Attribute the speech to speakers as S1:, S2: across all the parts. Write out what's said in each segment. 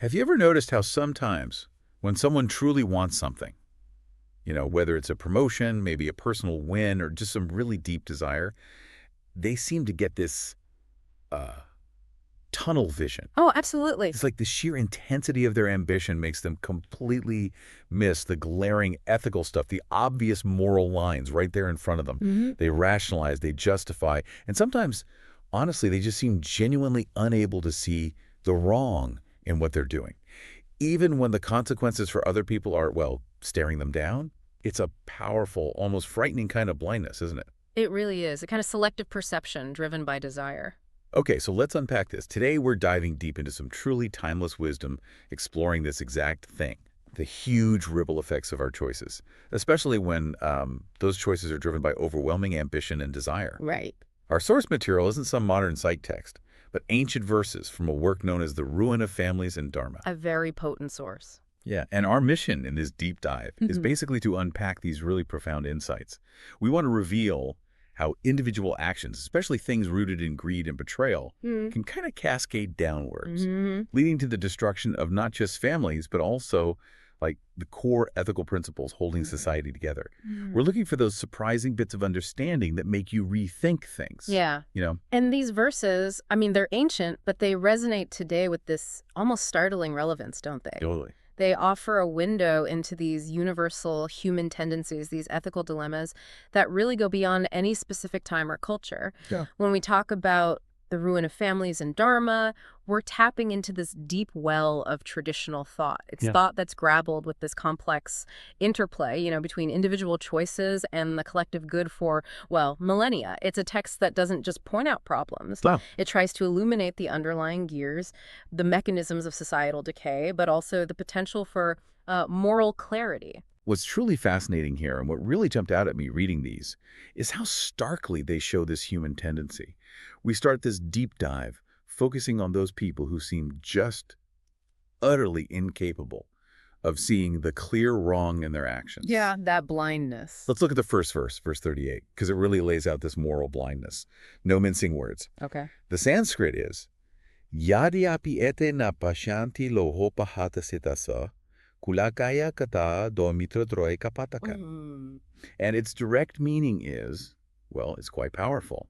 S1: Have you ever noticed how sometimes when someone truly wants something, whether it's a promotion, maybe a personal win, or just some really deep desire, they seem to get this uh, tunnel vision.
S2: Oh, absolutely.
S1: It's like the sheer intensity of their ambition makes them completely miss the glaring ethical stuff, the obvious moral lines right there in front of them. They rationalize, they justify, and sometimes, honestly, they just seem genuinely unable to see the wrong in what they're doing. Even when the consequences for other people are, well, staring them down, it's a powerful, almost frightening kind of blindness, isn't it?
S2: It really is. A kind of selective perception driven by desire.
S1: Okay, so let's unpack this. Today, we're diving deep into some truly timeless wisdom, exploring this exact thing, the huge ripple effects of our choices, especially when those choices are driven by overwhelming ambition and desire.
S2: Right.
S1: Our source material isn't some modern psych text, but ancient verses from a work known as The Ruin of Families and Dharma.
S2: A very potent source.
S1: Yeah, and our mission in this deep dive is basically to unpack these really profound insights. We want to reveal how individual actions, especially things rooted in greed and betrayal, can kind of cascade downwards, leading to the destruction of not just families, but also like the core ethical principles holding society together. We're looking for those surprising bits of understanding that make you rethink things.
S2: Yeah. And these verses, I mean, they're ancient, but they resonate today with this almost startling relevance, don't they?
S1: Totally.
S2: They offer a window into these universal human tendencies, these ethical dilemmas that really go beyond any specific time or culture.
S1: Yeah.
S2: When we talk about the ruin of families and Dharma, we're tapping into this deep well of traditional thought. It's thought that's grappled with this complex interplay, between individual choices and the collective good for, well, millennia. It's a text that doesn't just point out problems.
S1: Wow.
S2: It tries to illuminate the underlying gears, the mechanisms of societal decay, but also the potential for moral clarity.
S1: What's truly fascinating here, and what really jumped out at me reading these, is how starkly they show this human tendency. We start this deep dive focusing on those people who seem just utterly incapable of seeing the clear wrong in their actions.
S2: Yeah, that blindness.
S1: Let's look at the first verse, verse 38, because it really lays out this moral blindness. No mincing words.
S2: Okay.
S1: The Sanskrit is, Yadyapi ete na pashanti loho pahata sitasa, kulakaya kata do mitra droy kapataka. And its direct meaning is, well, it's quite powerful.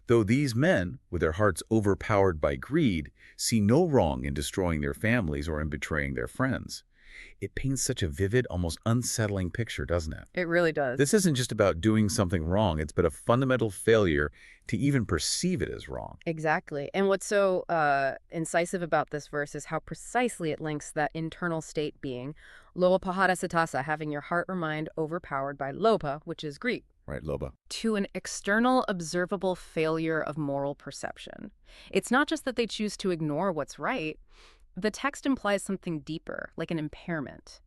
S1: Though these men, with their hearts overpowered by greed, see no wrong in destroying their families or in betraying their friends. It paints such a vivid, almost unsettling picture, doesn't it?
S2: It really does.
S1: This isn't just about doing something wrong. It's about a fundamental failure to even perceive it as wrong.
S2: Exactly. And what's so incisive about this verse is how precisely it links that internal state being, loa pahara satasa, having your heart or mind overpowered by lopa, which is greed.
S1: Right, Loba?
S2: To an external, observable failure of moral perception. It's not just that they choose to ignore what's right. The text implies something deeper, like an impairment.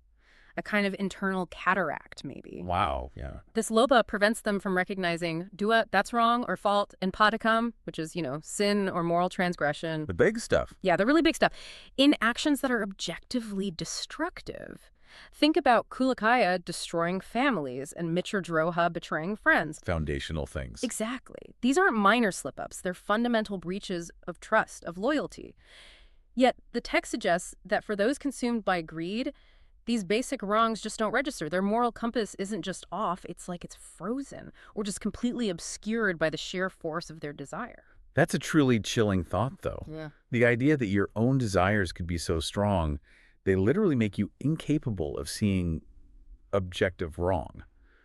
S2: A kind of internal cataract, maybe.
S1: Wow, yeah.
S2: This loba prevents them from recognizing dua, that's wrong, or fault, and padakam, which is, sin or moral transgression.
S1: The big stuff.
S2: Yeah, the really big stuff. In actions that are objectively destructive. Think about Kulakaya destroying families and Mitradroha betraying friends.
S1: Foundational things.
S2: Exactly. These aren't minor slip-ups. They're fundamental breaches of trust, of loyalty. Yet the text suggests that for those consumed by greed, these basic wrongs just don't register. Their moral compass isn't just off, it's like it's frozen or just completely obscured by the sheer force of their desire.
S1: That's a truly chilling thought, though.
S2: Yeah.
S1: The idea that your own desires could be so strong, they literally make you incapable of seeing objective wrong,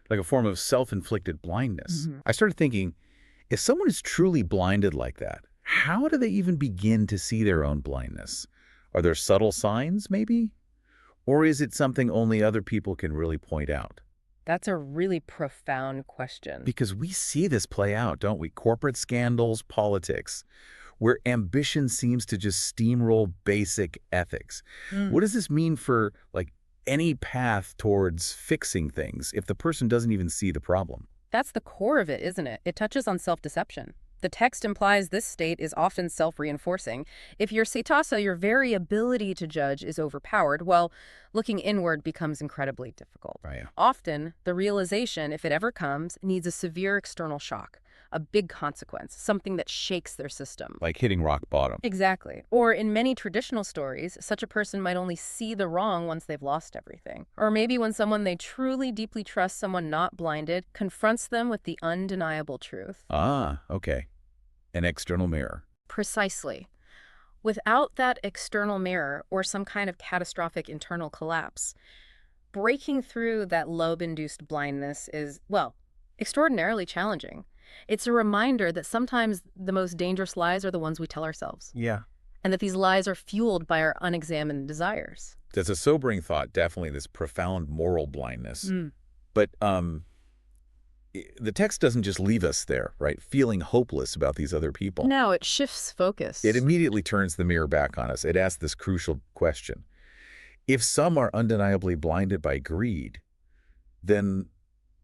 S1: like a form of self-inflicted blindness. I started thinking, if someone is truly blinded like that, how do they even begin to see their own blindness? Are there subtle signs, maybe? Or is it something only other people can really point out?
S2: That's a really profound question.
S1: Because we see this play out, don't we? Corporate scandals, politics, where ambition seems to just steamroll basic ethics. What does this mean for, any path towards fixing things if the person doesn't even see the problem?
S2: That's the core of it, isn't it? It touches on self-deception. The text implies this state is often self-reinforcing. If your setasa, your very ability to judge, is overpowered, well, looking inward becomes incredibly difficult.
S1: Right.
S2: Often, the realization, if it ever comes, needs a severe external shock. a big consequence, something that shakes their system.
S1: Like hitting rock bottom.
S2: Exactly. Or in many traditional stories, such a person might only see the wrong once they've lost everything. Or maybe when someone they truly deeply trust, someone not blinded, confronts them with the undeniable truth.
S1: Ah, okay. An external mirror.
S2: Precisely. Without that external mirror or some kind of catastrophic internal collapse, breaking through that lobe-induced blindness is, well, extraordinarily challenging. It's a reminder that sometimes the most dangerous lies are the ones we tell ourselves.
S1: Yeah.
S2: And that these lies are fueled by our unexamined desires.
S1: That's a sobering thought, definitely, this profound moral blindness. But the text doesn't just leave us there, right, feeling hopeless about these other people.
S2: No, it shifts focus.
S1: It immediately turns the mirror back on us. It asks this crucial question. If some are undeniably blinded by greed, then,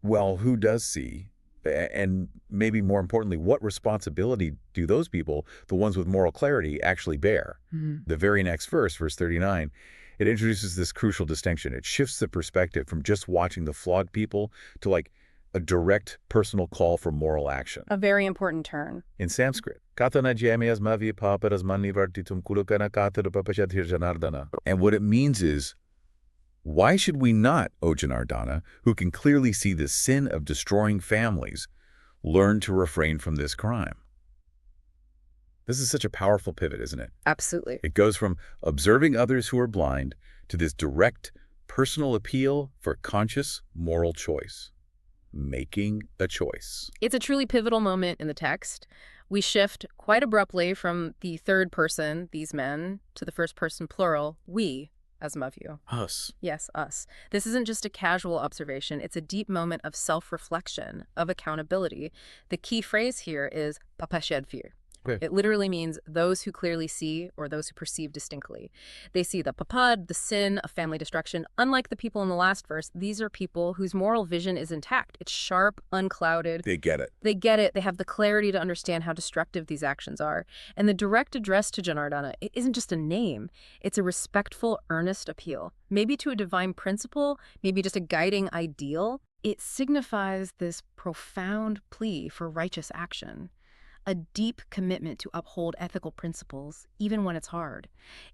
S1: well, who does see? And maybe more importantly, what responsibility do those people, the ones with moral clarity, actually bear? The very next verse, verse 39, it introduces this crucial distinction. It shifts the perspective from just watching the flawed people to like a direct personal call for moral action.
S2: A very important turn.
S1: In Sanskrit, and what it means is, why should we not, O Janardana, who can clearly see the sin of destroying families, learn to refrain from this crime? This is such a powerful pivot, isn't it?
S2: Absolutely.
S1: It goes from observing others who are blind to this direct personal appeal for conscious moral choice. Making a choice.
S2: It's a truly pivotal moment in the text. We shift quite abruptly from the third person, these men, to the first person plural, we, as Mavyu.
S1: Us.
S2: Yes, us. This isn't just a casual observation. It's a deep moment of self-reflection, of accountability. The key phrase here is papashedfir.
S1: Okay.
S2: It literally means those who clearly see or those who perceive distinctly. They see the papad, the sin of family destruction. Unlike the people in the last verse, these are people whose moral vision is intact. It's sharp, unclouded.
S1: They get it.
S2: They get it. They have the clarity to understand how destructive these actions are. And the direct address to Janardana, it isn't just a name. It's a respectful, earnest appeal. Maybe to a divine principle, maybe just a guiding ideal. It signifies this profound plea for righteous action. A deep commitment to uphold ethical principles, even when it's hard.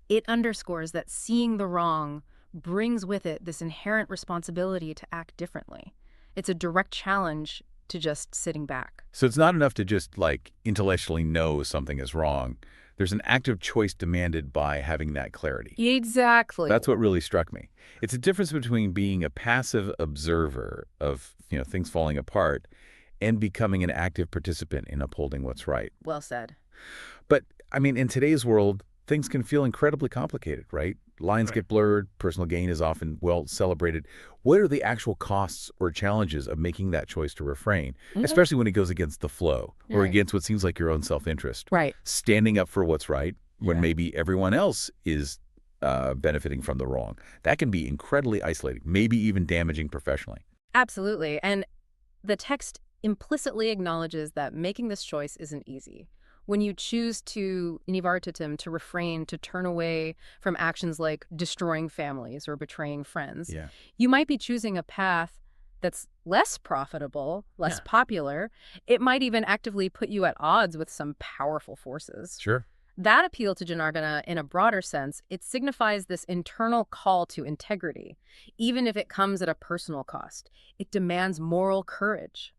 S2: It underscores that seeing the wrong brings with it this inherent responsibility to act differently. It's a direct challenge to just sitting back.
S1: So it's not enough to just, like, intellectually know something is wrong. There's an active choice demanded by having that clarity.
S2: Exactly.
S1: That's what really struck me. It's a difference between being a passive observer of, things falling apart and becoming an active participant in upholding what's right.
S2: Well said.
S1: But, I mean, in today's world, things can feel incredibly complicated, right? Lines get blurred, personal gain is often well celebrated. What are the actual costs or challenges of making that choice to refrain, especially when it goes against the flow or against what seems like your own self-interest?
S2: Right.
S1: Standing up for what's right when maybe everyone else is benefiting from the wrong. That can be incredibly isolating, maybe even damaging professionally.
S2: Absolutely. And the text implicitly acknowledges that making this choice isn't easy. When you choose to nivartitim, to refrain, to turn away from actions like destroying families or betraying friends, you might be choosing a path that's less profitable, less popular. It might even actively put you at odds with some powerful forces.
S1: Sure.
S2: That appeal to Janardana, in a broader sense, it signifies this internal call to integrity, even if it comes at a personal cost. It demands moral courage.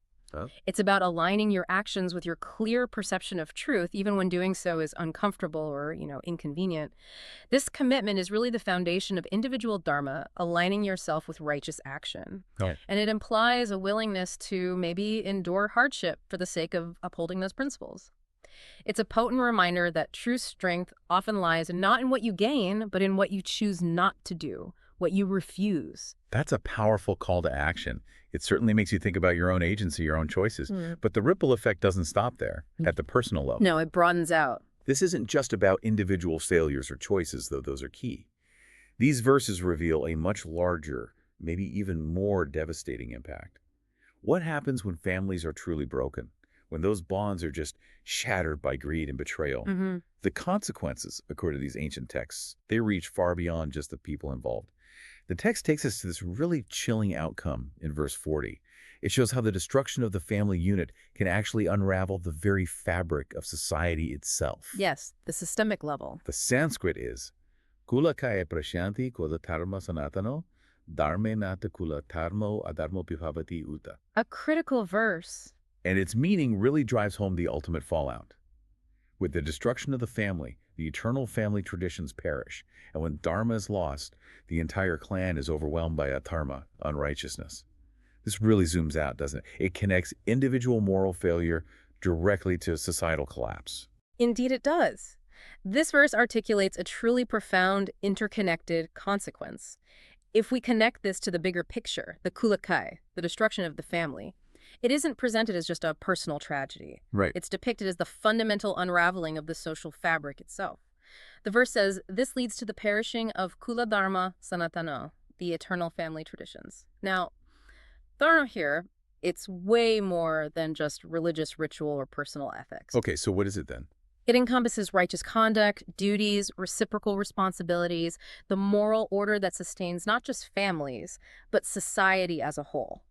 S2: It's about aligning your actions with your clear perception of truth, even when doing so is uncomfortable or, inconvenient. This commitment is really the foundation of individual dharma, aligning yourself with righteous action. And it implies a willingness to maybe endure hardship for the sake of upholding those principles. It's a potent reminder that true strength often lies not in what you gain, but in what you choose not to do, what you refuse.
S1: That's a powerful call to action. It certainly makes you think about your own agency, your own choices. But the ripple effect doesn't stop there at the personal level.
S2: No, it broadens out.
S1: This isn't just about individual failures or choices, though those are key. These verses reveal a much larger, maybe even more devastating impact. What happens when families are truly broken? When those bonds are just shattered by greed and betrayal? The consequences, according to these ancient texts, they reach far beyond just the people involved. The text takes us to this really chilling outcome in verse 40. It shows how the destruction of the family unit can actually unravel the very fabric of society itself.
S2: Yes, the systemic level.
S1: The Sanskrit is Kula kaya prashanti kula dharma sanatano, dharme nata kula dharmo adharmo pibhavati uta.
S2: A critical verse.
S1: And its meaning really drives home the ultimate fallout. With the destruction of the family, the eternal family traditions perish, and when dharma is lost, the entire clan is overwhelmed by adharma, unrighteousness. This really zooms out, doesn't it? It connects individual moral failure directly to societal collapse.
S2: Indeed it does. This verse articulates a truly profound, interconnected consequence. If we connect this to the bigger picture, the kulakai, the destruction of the family, it isn't presented as just a personal tragedy.
S1: Right.
S2: It's depicted as the fundamental unraveling of the social fabric itself. The verse says, this leads to the perishing of kula dharma sanatana, the eternal family traditions. Now, dharma here, it's way more than just religious ritual or personal ethics.
S1: Okay, so what is it then?
S2: It encompasses righteous conduct, duties, reciprocal responsibilities, the moral order that sustains not just families, but society as a whole.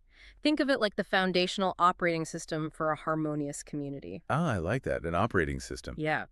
S2: Think of it like the foundational operating system for a harmonious community.
S1: Ah, I like that, an operating system.
S2: Yeah.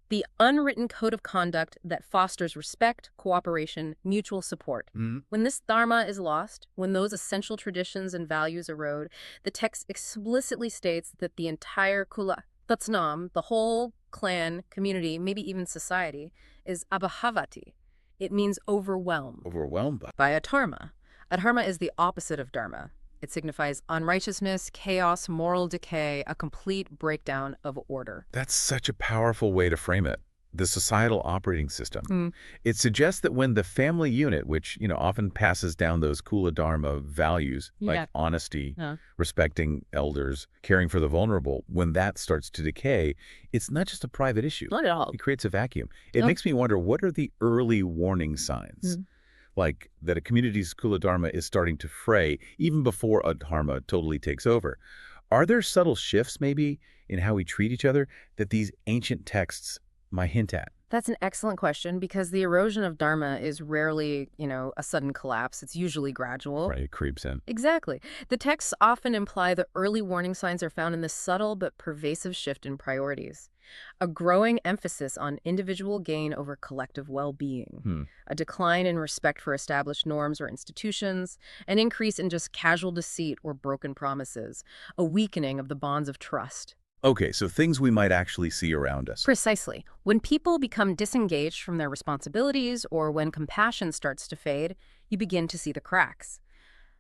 S2: The unwritten code of conduct that fosters respect, cooperation, mutual support. When this dharma is lost, when those essential traditions and values erode, the text explicitly states that the entire kula, tatsnam, the whole clan, community, maybe even society, is abhahavati. It means overwhelmed.
S1: Overwhelmed
S2: By adharma. Adharma is the opposite of dharma. It signifies unrighteousness, chaos, moral decay, a complete breakdown of order.
S1: That's such a powerful way to frame it. The societal operating system. It suggests that when the family unit, which, often passes down those kula dharma values, like honesty, respecting elders, caring for the vulnerable, when that starts to decay, it's not just a private issue.
S2: Not at all.
S1: It creates a vacuum. It makes me wonder, what are the early warning signs? Like that a community's kula dharma is starting to fray even before adharma totally takes over. Are there subtle shifts maybe in how we treat each other that these ancient texts might hint at?
S2: That's an excellent question because the erosion of dharma is rarely, a sudden collapse. It's usually gradual.
S1: Right, it creeps in.
S2: Exactly. The texts often imply the early warning signs are found in the subtle but pervasive shift in priorities. A growing emphasis on individual gain over collective well-being, a decline in respect for established norms or institutions, an increase in just casual deceit or broken promises, a weakening of the bonds of trust.
S1: Okay, so things we might actually see around us.
S2: Precisely. When people become disengaged from their responsibilities or when compassion starts to fade, you begin to see the cracks.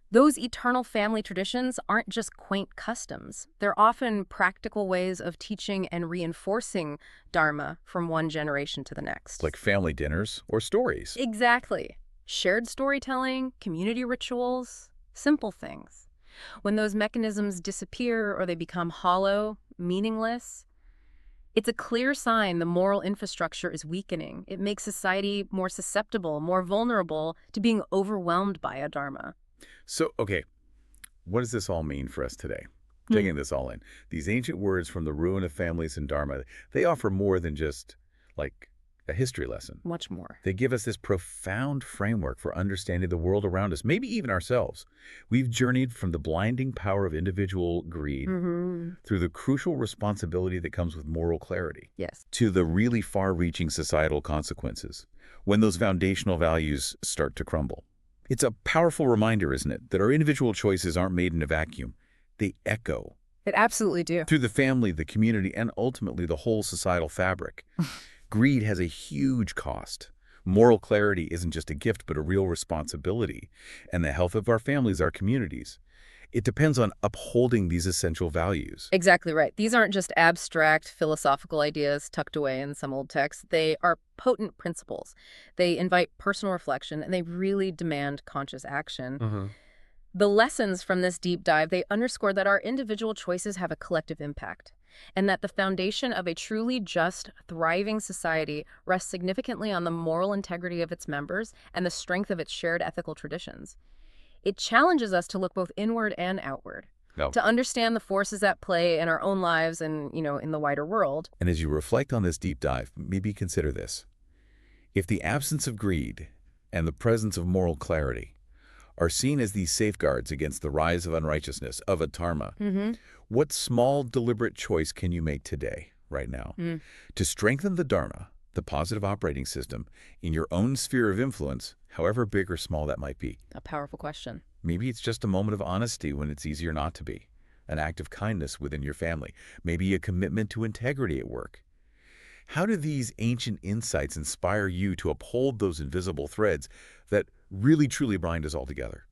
S2: Those eternal family traditions aren't just quaint customs. They're often practical ways of teaching and reinforcing dharma from one generation to the next.
S1: Like family dinners or stories.
S2: Exactly. Shared storytelling, community rituals, simple things. When those mechanisms disappear or they become hollow, meaningless, it's a clear sign the moral infrastructure is weakening. It makes society more susceptible, more vulnerable to being overwhelmed by adharma.
S1: So, okay, what does this all mean for us today? Taking this all in. These ancient words from the ruin of families and dharma, they offer more than just, like, a history lesson.
S2: Much more.
S1: They give us this profound framework for understanding the world around us, maybe even ourselves. We've journeyed from the blinding power of individual greed through the crucial responsibility that comes with moral clarity.
S2: Yes.
S1: To the really far-reaching societal consequences when those foundational values start to crumble. It's a powerful reminder, isn't it, that our individual choices aren't made in a vacuum. They echo.
S2: It absolutely do.
S1: Through the family, the community, and ultimately the whole societal fabric. Greed has a huge cost. Moral clarity isn't just a gift, but a real responsibility. And the health of our families, our communities, it depends on upholding these essential values.
S2: Exactly right. These aren't just abstract philosophical ideas tucked away in some old text. They are potent principles. They invite personal reflection, and they really demand conscious action. The lessons from this deep dive, they underscore that our individual choices have a collective impact, and that the foundation of a truly just, thriving society rests significantly on the moral integrity of its members and the strength of its shared ethical traditions. It challenges us to look both inward and outward, to understand the forces at play in our own lives and, in the wider world.
S1: And as you reflect on this deep dive, maybe consider this. If the absence of greed and the presence of moral clarity are seen as these safeguards against the rise of unrighteousness, of adharma.
S2: Mm-hmm.
S1: What small, deliberate choice can you make today, right now, to strengthen the Dharma, the positive operating system, in your own sphere of influence, however big or small that might be?
S2: A powerful question.
S1: Maybe it's just a moment of honesty when it's easier not to be, an act of kindness within your family, maybe a commitment to integrity at work. How do these ancient insights inspire you to uphold those invisible threads that really truly bind us all together?